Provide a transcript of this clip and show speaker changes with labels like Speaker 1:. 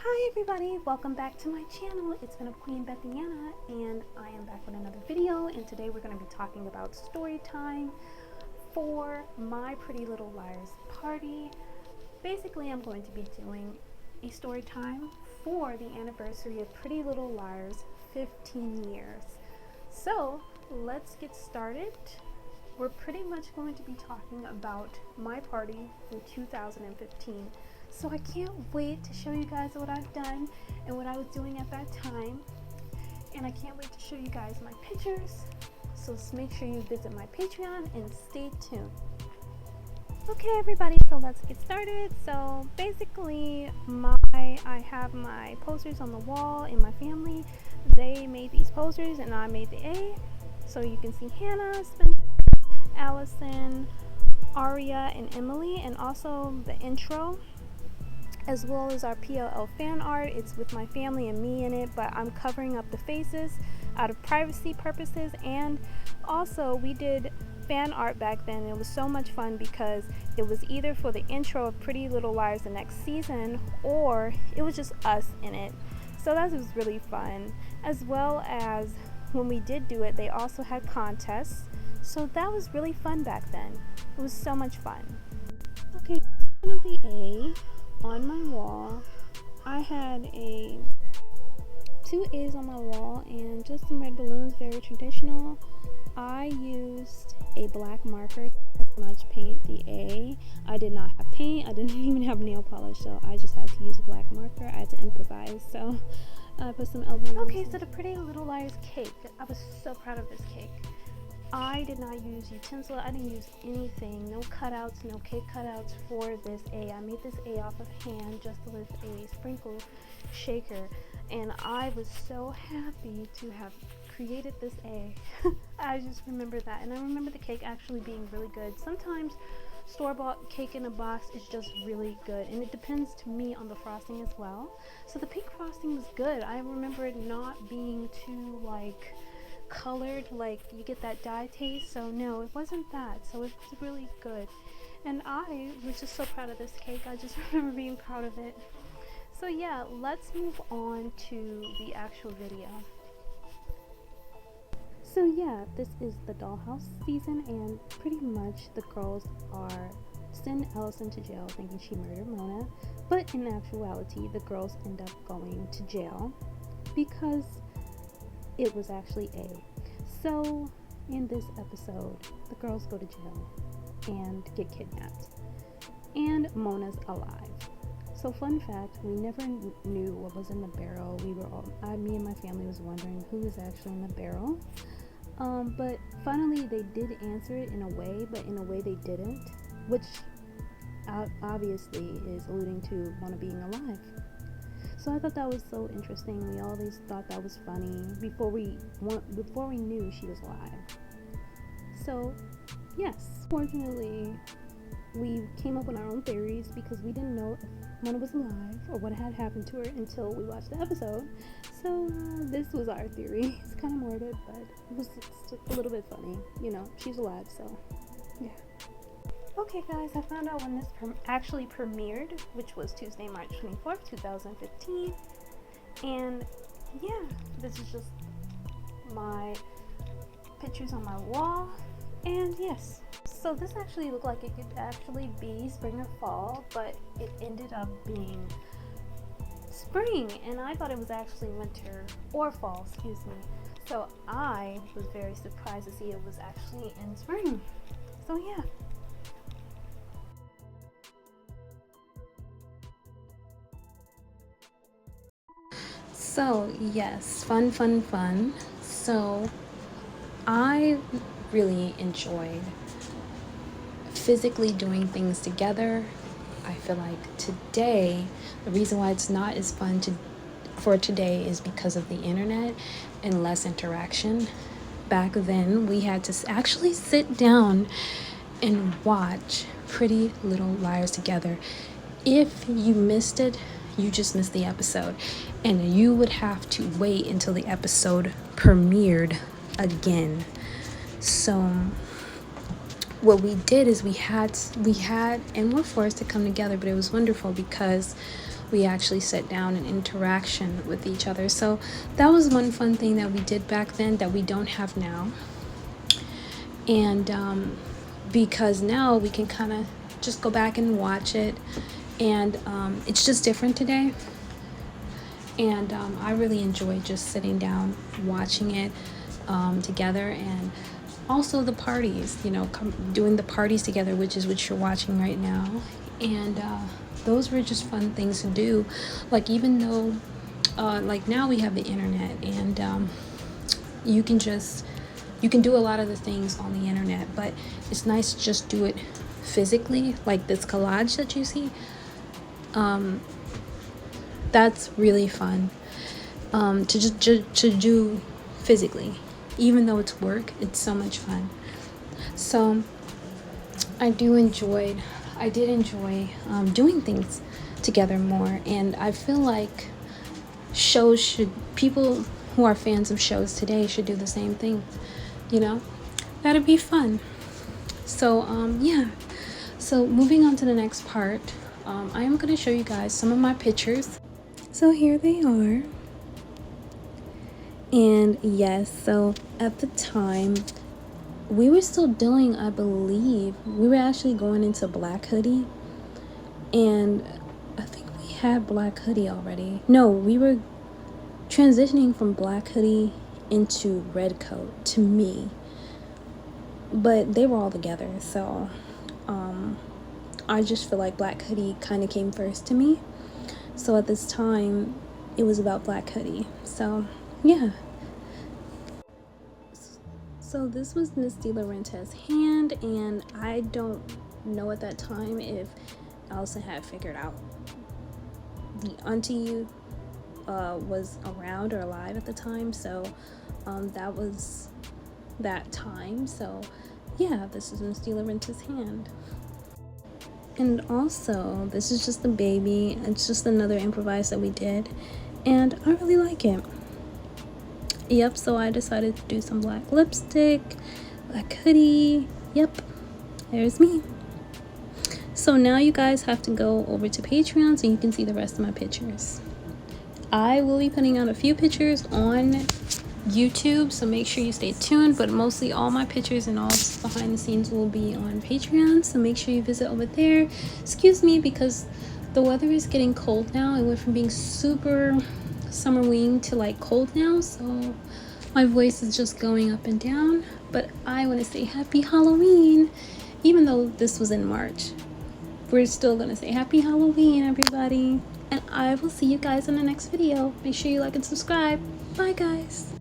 Speaker 1: Hi everybody, welcome back to my channel. It's been Queen Bethiana and I am back with another video, and today we're going to be talking about story time for My Pretty Little Liars party. Basically, I'm going to be doing a story time for the anniversary of Pretty Little Liars 15 years. So let's get started. We're pretty much going to be talking about my party in 2015. So I can't wait to show you guys what I've done and what I was doing at that time. And I can't wait to show you guys my pictures. So make sure you visit my Patreon and stay tuned. Okay everybody, so let's get started. So basically I have my posters on the wall in my family. They made these posters and I made the A. So you can see Hannah, Spencer, Allison, Aria, and Emily, and also the intro, as well as our PLL fan art. It's with my family and me in it, but I'm covering up the faces out of privacy purposes. And also we did fan art back then. It was so much fun because it was either for the intro of Pretty Little Liars the next season, or it was just us in it. So that was really fun. As well as when we did do it, they also had contests. So that was really fun back then. It was so much fun. Okay, one of the A on my wall, I had two A's on my wall and just some red balloons, very traditional. I used a black marker to pretty much paint the A. I did not have paint, I didn't even have nail polish, so I just had to use a black marker. I had to improvise, so I put some elbow. Okay, so the Pretty Little Liars cake, I was so proud of this cake. I did not use utensil, I didn't use anything, no cutouts, no cake cutouts for this A. I made this A off of hand just with a sprinkle shaker, and I was so happy to have created this A. I just remember that, and I remember the cake actually being really good. Sometimes store-bought cake in a box is just really good, and it depends to me on the frosting as well. So the pink frosting was good. I remember it not being too like colored, like you get that dye taste. So no, it wasn't that. So it was really good, and I was just so proud of this cake. I just remember being proud of it. So yeah, let's move on to the actual video. So yeah, this is the dollhouse season, and pretty much the girls are send Allison to jail thinking she murdered Mona, but in actuality the girls end up going to jail because it was actually A. So in this episode, the girls go to jail and get kidnapped, and Mona's alive. So fun fact, we never knew what was in the barrel. Me and my family was wondering who was actually in the barrel. But finally they did answer it in a way, but in a way they didn't, which obviously is alluding to Mona being alive. So I thought that was so interesting. We always thought that was funny before we knew she was alive. So yes, fortunately we came up with our own theories because we didn't know if Mona was alive or what had happened to her until we watched the episode. So this was our theory. It's kind of morbid, but it was a little bit funny. You know, she's alive, so yeah. Okay guys, I found out when this actually premiered, which was Tuesday, March 24th, 2015. And yeah, this is just my pictures on my wall. And yes, so this actually looked like it could actually be spring or fall, but it ended up being spring, and I thought it was actually winter or fall, excuse me. So I was very surprised to see it was actually in spring. So yeah. So yes, fun. So I really enjoyed physically doing things together. I feel like today, the reason why it's not as fun for today is because of the internet and less interaction. Back then, we had to actually sit down and watch Pretty Little Liars together. If you missed it, you just missed the episode, and you would have to wait until the episode premiered again. So what we did is we had and we're forced to come together, but it was wonderful because we actually sit down and interaction with each other. So that was one fun thing that we did back then that we don't have now. And because now we can kind of just go back and watch it, and it's just different today. And I really enjoy just sitting down watching it together, and also the parties, you know, doing the parties together, which is what you're watching right now. And those were just fun things to do. Like, even though like now we have the internet, and you can do a lot of the things on the internet, but it's nice to just do it physically. Like this collage that you see, that's really fun to do physically. Even though it's work, it's so much fun. So I did enjoy doing things together more, and I feel like people who are fans of shows today should do the same thing, you know. That'd be fun. So yeah, so moving on to the next part, I am going to show you guys some of my pictures. So here they are. And yes, so at the time we were still doing, I believe we were actually going into Black Hoodie, and I think we had Black Hoodie already. No, we were transitioning from Black Hoodie into Red Coat to me, but they were all together. So I just feel like Black Hoodie kind of came first to me. So at this time it was about Black Hoodie. So yeah. So this was Miss De Laurentiis' hand, and I don't know at that time if Elsa had figured out the auntie was around or alive at the time. So that was that time. So yeah, this is Miss De Laurentiis' hand. And also, this is just the baby. It's just another improvise that we did, and I really like it. Yep, so I decided to do some black lipstick, Black Hoodie. Yep, there's me. So now you guys have to go over to Patreon so you can see the rest of my pictures. I will be putting out a few pictures on YouTube, so make sure you stay tuned, but mostly all my pictures and all behind the scenes will be on Patreon, so make sure you visit over there. Excuse me, because the weather is getting cold now. It went from being super summer wing to like cold now, so my voice is just going up and down. But I want to say happy Halloween. Even though this was in March, we're still gonna say happy Halloween, everybody, and I will see you guys in the next video. Make sure you like and subscribe. Bye guys.